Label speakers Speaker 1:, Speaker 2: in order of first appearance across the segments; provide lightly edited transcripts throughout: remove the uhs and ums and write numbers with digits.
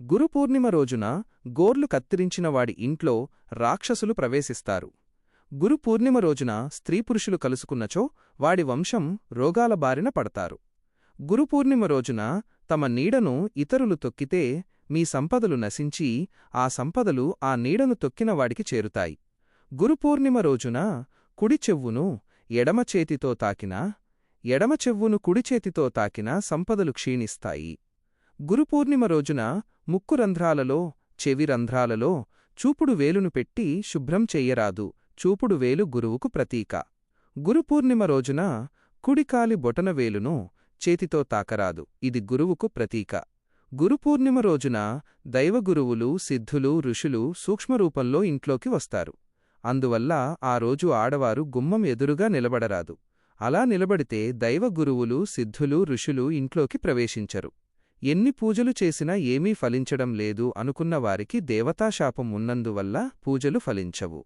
Speaker 1: గురుపూర్ణిమ రోజున గోర్లు కత్తిరించిన వాడి ఇంట్లో రాక్షసులు ప్రవేశిస్తారు. గురుపూర్ణిమ రోజున స్త్రీపురుషులు కలుసుకున్నచో వాడి వంశం రోగాల బారిన పడతారు. గురుపూర్ణిమ రోజున తమ నీడను ఇతరులు తొక్కితే మీ సంపదలు నశించి ఆ సంపదలు ఆ నీడను తొక్కిన వాడికి చేరుతాయి. గురుపూర్ణిమ రోజున కుడిచెవ్వును ఎడమచేతితో తాకినా ఎడమచెవ్వును కుడిచేతితో తాకినా సంపదలు క్షీణిస్తాయి. గురుపూర్ణిమ రోజున ముక్కు రంధ్రాలలో చెవి రంధ్రాలలో చూపుడు వేలును పెట్టి శుభ్రం చెయ్యరాదు. చూపుడు వేలు గురువుకు ప్రతీక. గురుపూర్ణిమ రోజున కుడికాలి బొటనవేలును చేతితో తాకరాదు. ఇది గురువుకు ప్రతీక. గురుపూర్ణిమ రోజున దైవగురువులు సిద్ధులు ఋషులు సూక్ష్మరూపంలో ఇంట్లోకి వస్తారు. అందువల్ల ఆ రోజు ఆడవారు గుమ్మం ఎదురుగా నిలబడరాదు. అలా నిలబడితే దైవగురువులు సిద్ధులు ఋషులు ఇంట్లోకి ప్రవేశించరు. ఎన్ని పూజలు చేసినా ఏమీ ఫలించడం లేదు అనుకున్న వారికి దేవతాశాపం ఉన్నందువల్ల పూజలు ఫలించవు.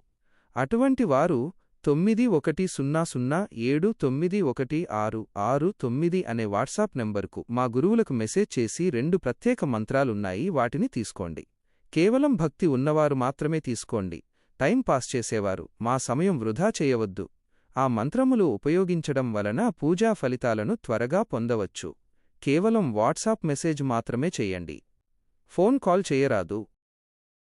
Speaker 1: అటువంటి వారు 9107916669 అనే వాట్సాప్ నంబరుకు మా గురువులకు మెసేజ్ చేసి 2 ప్రత్యేక మంత్రాలున్నాయి, వాటిని తీసుకోండి. కేవలం భక్తి ఉన్నవారు మాత్రమే తీసుకోండి. టైం పాస్ చేసేవారు మా సమయం వృధా చేయవద్దు. ఆ మంత్రములు ఉపయోగించడం వలన పూజా ఫలితాలను త్వరగా పొందవచ్చు. కేవలం వాట్సాప్ మెసేజ్ మాత్రమే చెయ్యండి. ఫోన్ కాల్ చేయరాదు.